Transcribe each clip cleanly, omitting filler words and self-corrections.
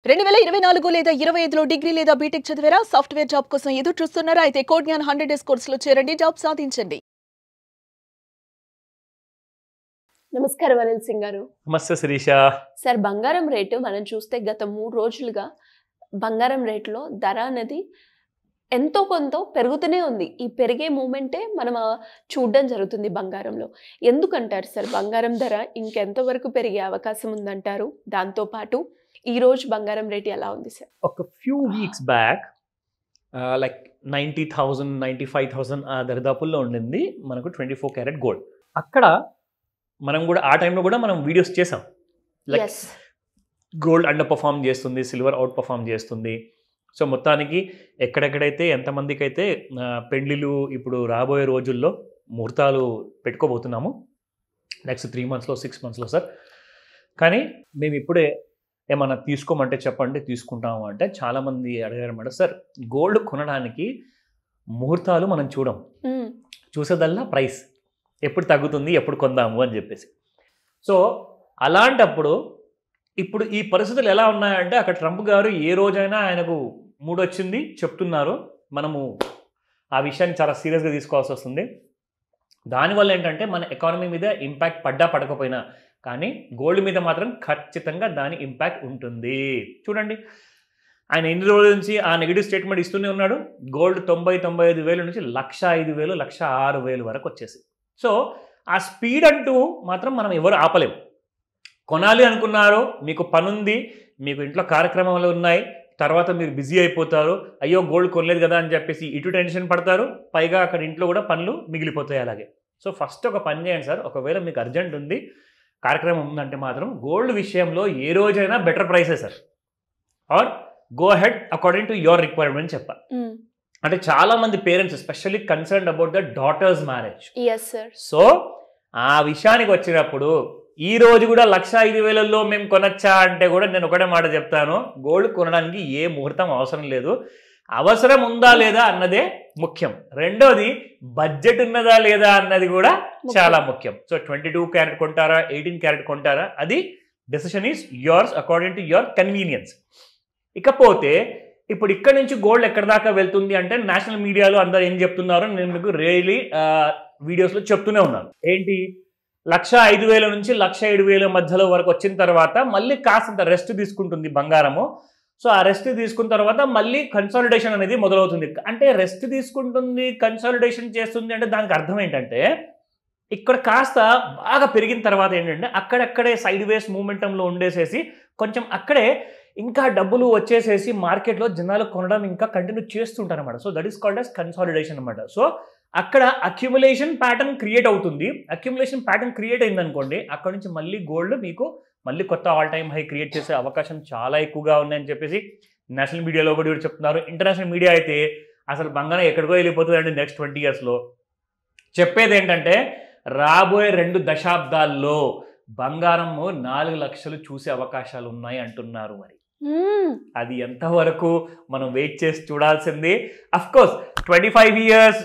2024 లేదా 25లో డిగ్రీ లేదా బీటెక్ చదివారా? సాఫ్ట్‌వేర్ జాబ్ కోసం ఎదురు చూస్తున్నారా? అయితే కోడ్ జ్ఞాన్ 100 డేస్ కోర్సులో చేరండి, జాబ్ సాధించండి. నమస్కారం అనిల్ సింగ్ గారు. నమస్తే శిరీష. సార్, బంగారం రేటు మనం చూస్తే గత 3 రోజులుగా బంగారం రేట్లో ధర అనేది ఎంతో కొంత పెరుగుతూనే ఉంది. ఈ పెరిగే మూమెంటే మనం చూడడం జరుగుతుంది బంగారంలో. ఎందుకంటారు సార్ బంగారం ధర ఇంకెంత వరకు పెరిగే అవకాశం ఉందంటారు? దాంతో పాటు ఈ రోజు బంగారం రేట్ ఎలా ఉంది సార్? ఒక ఫ్యూ వీక్స్ బ్యాక్ లైక్ 90,000 95,000 ఆ దరిదాపుల్లో ఉండింది మనకు 24 క్యారెట్ గోల్డ్. అక్కడ మనం కూడా ఆ టైంలో కూడా మనం వీడియోస్ చేసాం. లైక్ గోల్డ్ అండర్ పర్ఫామ్ చేస్తుంది, సిల్వర్ అవుట్ పర్ఫామ్ చేస్తుంది. సో మొత్తానికి ఎక్కడెక్కడైతే ఎంతమందికి అయితే పెళ్ళిళ్ళు ఇప్పుడు రాబోయే రోజుల్లో ముహూర్తాలు పెట్టుకోబోతున్నాము నెక్స్ట్ 3 monthsలో 6 monthsలో సార్. కానీ మేము ఇప్పుడే ఏమన్నా తీసుకోమంటే చెప్పండి తీసుకుంటాము అంటే చాలామంది అడిగారన్నమాట. సార్, గోల్డ్ కొనడానికి ముహూర్తాలు మనం చూసేదల్లా ప్రైస్ ఎప్పుడు తగ్గుతుంది, ఎప్పుడు కొందాము అని చెప్పేసి. సో అలాంటప్పుడు ఇప్పుడు ఈ పరిస్థితులు ఎలా ఉన్నాయంటే అక్కడ ట్రంప్ గారు ఏ రోజైనా ఆయనకు మూడొచ్చింది చెప్తున్నారు. మనము ఆ విషయాన్ని చాలా సీరియస్గా తీసుకోవాల్సి వస్తుంది. దానివల్ల ఏంటంటే మన ఎకానమీ మీద ఇంపాక్ట్ పడ్డా పడకపోయినా కానీ గోల్డ్ మీద మాత్రం ఖచ్చితంగా దాని ఇంపాక్ట్ ఉంటుంది. చూడండి, ఆయన ఎన్ని రోజుల నుంచి ఆ నెగిటివ్ స్టేట్మెంట్ ఇస్తూనే ఉన్నాడు. గోల్డ్ 90-95 వేల నుంచి 1,05,000 1,06,000 వరకు వచ్చేసి. సో ఆ స్పీడ్ అంటూ మాత్రం మనం ఎవరు ఆపలేము. కొనాలి అనుకున్నారు, మీకు పనుంది, మీకు ఇంట్లో కార్యక్రమాలు ఉన్నాయి, తర్వాత మీరు బిజీ అయిపోతారు, అయ్యో గోల్డ్ కొనలేదు కదా అని చెప్పేసి ఇటు టెన్షన్ పడతారు, పైగా అక్కడ ఇంట్లో కూడా పనులు మిగిలిపోతాయి అలాగే. సో ఫస్ట్ ఒక పని చేయండి సార్, ఒకవేళ మీకు అర్జెంట్ ఉంది, కార్యక్రమం ఉందంటే మాత్రం గోల్డ్ విషయంలో ఏ రోజైనా బెటర్ ప్రైసే sir, or go ahead according to your requirement చెప్పాలి. అంటే చాలా మంది parents especially concerned about the daughters marriage. So ఆ విషయానికి వచ్చినప్పుడు ఈ రోజు కూడా 1,05,000లో మేము కొనొచ్చా అంటే కూడా నేను ఒకటే మాట చెప్తాను, గోల్డ్ కొనడానికి ఏ ముహూర్తం అవసరం లేదు. అవసరం ఉందా లేదా అన్నదే ముఖ్యం. రెండోది బడ్జెట్ ఉన్నదా లేదా అన్నది కూడా చాలా ముఖ్యం. సో 22 క్యారెట్ కొంటారా, 18 క్యారెట్ కొంటారా, అది decision is yours according to your convenience. ఇకపోతే ఇప్పుడు ఇక్కడ నుంచి గోల్డ్ ఎక్కడ దాకా వెళ్తుంది అంటే నేషనల్ మీడియాలో అందరు ఏం చెప్తున్నారు, నేను మీకు రియలీ వీడియోస్లో చెప్తూనే ఉన్నాను. ఏంటి, 1,05,000 నుంచి 1,07,000 మధ్యలో వరకు వచ్చిన తర్వాత మళ్ళీ కాస్తంత రెస్ట్ తీసుకుంటుంది బంగారము. సో ఆ రెస్ట్ తీసుకున్న తర్వాత మళ్ళీ కన్సాలిడేషన్ అనేది మొదలవుతుంది. అంటే రెస్ట్ తీసుకుంటుంది, కన్సాలిడేషన్ చేస్తుంది అంటే దానికి అర్థం ఏంటంటే ఇక్కడ కాస్త బాగా పెరిగిన తర్వాత ఏంటంటే అక్కడక్కడే సైడ్ వేస్ మూమెంటంలో ఉండేసేసి కొంచెం అక్కడే ఇంకా డబ్బులు వచ్చేసేసి మార్కెట్లో జనాలు కొనడం ఇంకా కంటిన్యూ చేస్తుంటారు అన్నమాట. So that is called as consolidation అనమాట. సో అక్కడ అక్యుములేషన్ ప్యాటర్న్ క్రియేట్ అవుతుంది. అక్యుములేషన్ ప్యాటర్న్ క్రియేట్ అయిందనుకోండి, అక్కడ నుంచి మళ్ళీ గోల్డ్ మీకు మళ్ళీ కొత్త ఆల్ టైమ్ హై క్రియేట్ చేసే అవకాశం చాలా ఎక్కువగా ఉన్నాయని చెప్పేసి నేషనల్ మీడియాలో కూడా చెప్తున్నారు. ఇంటర్నేషనల్ మీడియా అయితే అసలు బంగారం ఎక్కడికో వెళ్ళిపోతుందండి నెక్స్ట్ 20 yearsలో. చెప్పేది ఏంటంటే రాబోయే 2 దశాబ్దాల్లో బంగారము 4 లక్షలు చూసే అవకాశాలు ఉన్నాయి అంటున్నారు. మరి అది ఎంతవరకు మనం వెయిట్ చేసి చూడాల్సింది. అఫ్కోర్స్ 25 years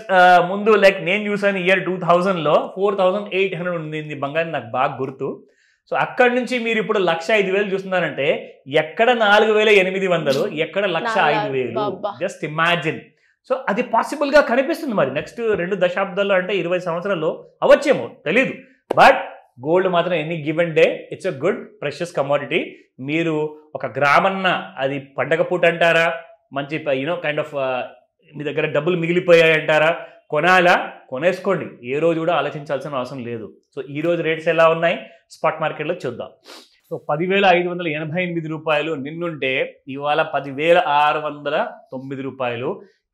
ముందు లైక్ నేను చూసాను ఇయర్ 2000లో 4,800 ఉండింది బంగారం, నాకు బాగా గుర్తు. సో అక్కడి నుంచి మీరు ఇప్పుడు 1,05,000 చూస్తున్నారంటే ఎక్కడ 4,800, ఎక్కడ 1,05,000, జస్ట్ ఇమాజిన్. సో అది పాసిబుల్గా కనిపిస్తుంది. మరి నెక్స్ట్ 2 దశాబ్దాల్లో అంటే 20 సంవత్సరాల్లో అవ్వచ్చేమో తెలీదు. బట్ గోల్డ్ మాత్రం any given day it's a good precious commodity. మీరు ఒక గ్రామన్న అది పండగ పూట అంటారా, మంచి కైండ్ ఆఫ్ మీ దగ్గర డబ్బులు మిగిలిపోయాయి అంటారా, కొనాలా, కొనేసుకోండి, ఏ రోజు కూడా ఆలోచించాల్సిన అవసరం లేదు. సో ఈ రోజు రేట్స్ ఎలా ఉన్నాయి స్పాట్ మార్కెట్లో చూద్దాం. సో 10,588 రూపాయలు నిన్నుంటే ఇవాళ 10,609 రూపాయలు,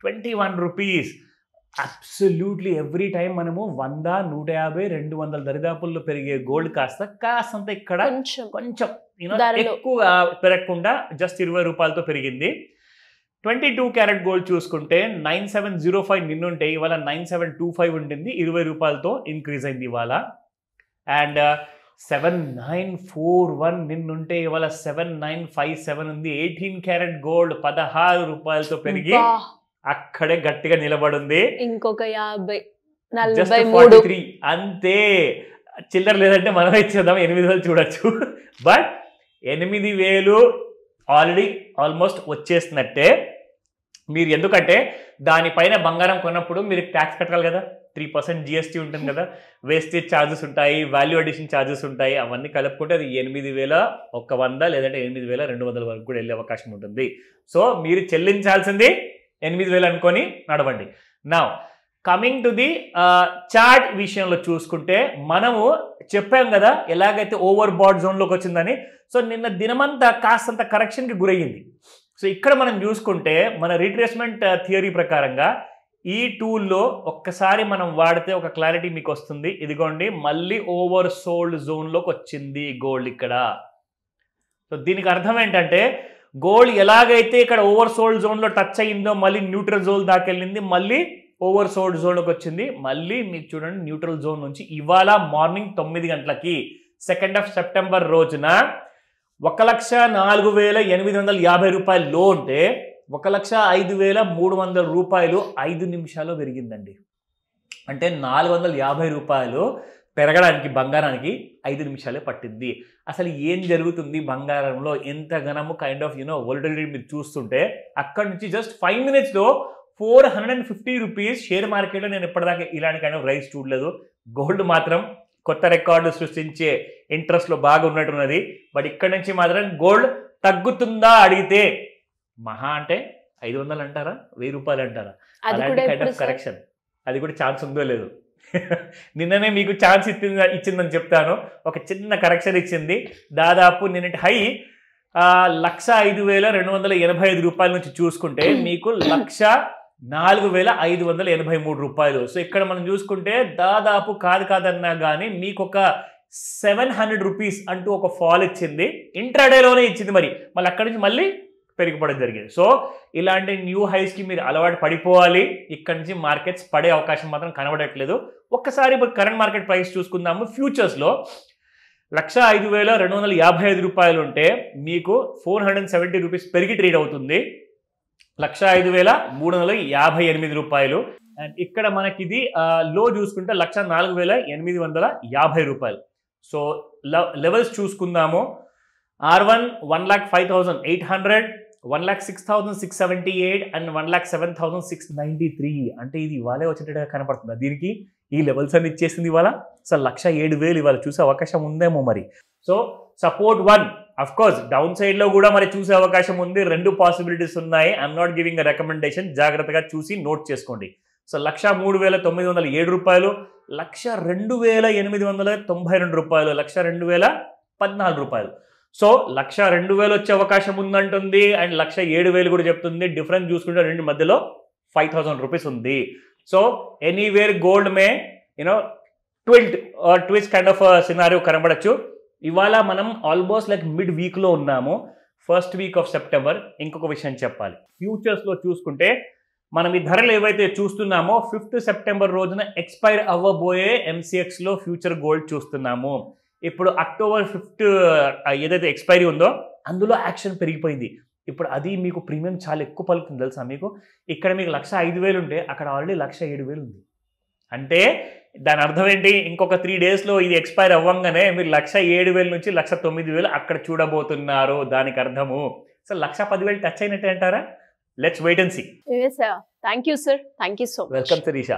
21 రూపీస్. అబ్సల్యూట్లీ ఎవ్రీ టైం మనము 100, 150, 200 దరిదాపుల్లో పెరిగే గోల్డ్ కాస్తంత ఇక్కడ కొంచెం ఎక్కువ పెరగకుండా జస్ట్ 20 రూపాయలతో పెరిగింది. 22 క్యారెట్ గోల్డ్ చూసుకుంటే 9705 నిన్నుంటే ఇవాళ 9725 ఉంటుంది, 20 రూపాయలతో ఇంక్రీజ్ అయింది ఇవాళ. అండ్ 7941 నిన్నుంటే ఇవాళ 7957 ఉంది. 18 క్యారెట్ గోల్డ్ 16 రూపాయలతో పెరిగి అక్కడే గట్టిగా నిలబడింది. ఇంకొక 50, 43 అంతే. చిల్లర లేదంటే మనమే ఇచ్చేద్దాం, 8,000 చూడొచ్చు. బట్ 8,000 ఆల్రెడీ ఆల్మోస్ట్ వచ్చేసినట్టే. మీరు ఎందుకంటే దానిపైన బంగారం కొన్నప్పుడు మీరు ట్యాక్స్ కట్టాలి కదా, 3% GST ఉంటుంది కదా, వేస్టేజ్ ఛార్జెస్ ఉంటాయి, వాల్యూ అడిషన్ ఛార్జెస్ ఉంటాయి, అవన్నీ కలుపుకుంటే అది 8,100 లేదంటే 8,200 వరకు కూడా వెళ్ళే అవకాశం ఉంటుంది. సో మీరు చెల్లించాల్సింది 8,000 అనుకొని నడవండి. నా కమింగ్ టు ది చార్ట్ విషయంలో చూసుకుంటే మనము చెప్పాం కదా ఎలాగైతే ఓవర్ బాట్ జోన్లోకి వచ్చిందని. సో నిన్న దినమంతా కాస్తంత కరెక్షన్కి గురయ్యింది. సో ఇక్కడ మనం చూసుకుంటే మన రీట్రేస్మెంట్ థియరీ ప్రకారంగా ఈ టూల్లో ఒక్కసారి మనం వాడితే ఒక క్లారిటీ మీకు వస్తుంది. ఇదిగోండి మళ్ళీ ఓవర్ సోల్డ్ జోన్లోకి వచ్చింది గోల్డ్ ఇక్కడ. సో దీనికి అర్థం ఏంటంటే గోల్డ్ ఎలాగైతే ఇక్కడ ఓవర్ సోల్డ్ జోన్లో టచ్ అయ్యిందో మళ్ళీ న్యూట్రల్ జోన్ దాకెళ్ళింది, మళ్ళీ ఓవర్ సోల్డ్ జోన్లోకి వచ్చింది. మళ్ళీ మీకు చూడండి న్యూట్రల్ జోన్ నుంచి ఇవాళ మార్నింగ్ 9 గంటలకి 2 సెప్టెంబర్ రోజున 1,04,850 రూపాయలు లో ఉంటే 1,05,300 రూపాయలు 5 నిమిషాల్లో పెరిగిందండి. అంటే 450 రూపాయలు పెరగడానికి బంగారానికి 5 నిమిషాలే పట్టింది. అసలు ఏం జరుగుతుంది బంగారంలో, ఎంత గనము కైండ్ ఆఫ్ వోలటిలిటీ మీరు చూస్తుంటే అక్కడ నుంచి జస్ట్ 5 మినిట్స్లో 450 రూపీస్ షేర్ మార్కెట్లో నేను ఎప్పటిదాకా ఇలాంటి కైండ్ ఆఫ్ రైస్ చూడలేదు. గోల్డ్ మాత్రం కొత్త రికార్డు సృష్టించే ఇంట్రెస్ట్లో బాగా ఉన్నట్టున్నది. బట్ ఇక్కడ నుంచి మాత్రం గోల్డ్ తగ్గుతుందా అడిగితే మహా అంటే 500 అంటారా, 1000 రూపాయలు అంటారా, అలాంటి కైండ్ ఆఫ్ కరెక్షన్. అది కూడా ఛాన్స్ ఉందో లేదు. నిన్ననే మీకు ఛాన్స్ ఇచ్చిందని చెప్తాను. ఒక చిన్న కరెక్షన్ ఇచ్చింది. దాదాపు నిన్నటి హై 1,05,285 రూపాయల నుంచి చూసుకుంటే మీకు 1,04,583 రూపాయలు. సో ఇక్కడ మనం చూసుకుంటే దాదాపు కాదన్నా కానీ మీకు ఒక 700 రూపీస్ అంటూ ఒక ఫాల్ ఇచ్చింది. ఇంట్రాడేలోనే ఇచ్చింది, మరి మళ్ళీ అక్కడి నుంచి మళ్ళీ పెరిగిపోవడం జరిగింది. సో ఇలాంటి న్యూ హైస్కి మీరు అలవాటు పడిపోవాలి. ఇక్కడ నుంచి మార్కెట్స్ పడే అవకాశం మాత్రం కనబడట్లేదు. ఒక్కసారి ఇప్పుడు కరెంట్ మార్కెట్ ప్రైస్ చూసుకుందాము. ఫ్యూచర్స్లో 1,05,255 రూపాయలు ఉంటే మీకు 470 రూపీస్ పెరిగి ట్రేడ్ అవుతుంది. 1,05,358 రూపాయలు. అండ్ ఇక్కడ మనకి ఇది లో చూసుకుంటే 1,04,850 రూపాయలు. సో లెవెల్స్ చూసుకుందాము. R1 1,05,800, 1,06,678 and 1,07,693. అంటే ఇది ఇవాళే వచ్చేటట్టుగా కనపడుతుంది. దీనికి ఈ లెవెల్స్ అని ఇచ్చేసింది ఇవాళ. సో 1,07,000 ఇవాళ చూసే అవకాశం ఉందేమో మరి. So support 1 of course down side లో కూడా మరి చూసే అవకాశం ఉంది. 2 పాసిబిలిటీస్ ఉన్నాయి. I'm not giving a recommendation, జాగ్రత్తగా చూసి నోట్ చేసుకోండి. సో 1,03,907 రూపాయలు, 1,02,892 రూపాయలు, 1,02,014 రూపాయలు. సో 1,02,000 వచ్చే అవకాశం ఉందంటుంది అండ్ 1,07,000 కూడా చెప్తుంది. డిఫరెన్స్ చూసుకుంటే రెండు మధ్యలో 5,000 రూపీస్ ఉంది. So anywhere gold may twist kind of scenario కనబడచ్చు. ఇవాళ మనం ఆల్మోస్ట్ లైక్ మిడ్ వీక్లో ఉన్నాము, ఫస్ట్ వీక్ ఆఫ్ సెప్టెంబర్. ఇంకొక విషయం చెప్పాలి, ఫ్యూచర్స్లో చూసుకుంటే మనం ఈ ధరలు ఏవైతే చూస్తున్నామో 5th సెప్టెంబర్ రోజున ఎక్స్పైర్ అవ్వబోయే MCXలో ఫ్యూచర్ గోల్డ్ చూస్తున్నాము. ఇప్పుడు అక్టోబర్ 5th ఏదైతే ఎక్స్పైరీ ఉందో అందులో యాక్షన్ పెరిగిపోయింది. ఇప్పుడు అది మీకు ప్రీమియం చాలా ఎక్కువ పలుకుతుంది తెలుసా మీకు. ఇక్కడ మీకు 1,05,000 ఉంటే అక్కడ ఆల్రెడీ 1,07,000 ఉంది. అంటే దాని అర్థం ఏంటి, ఇంకొక 3 డేస్లో ఇది ఎక్స్పైర్ అవ్వంగానే మీరు 1,07,000 నుంచి 1,09,000 అక్కడ చూడబోతున్నారు. దానికి అర్థము సో 1,10,000 టచ్ అయినట్టే అంటారా? Let's wait and see. Thank you sir, thank you so much. Welcome Sirisha.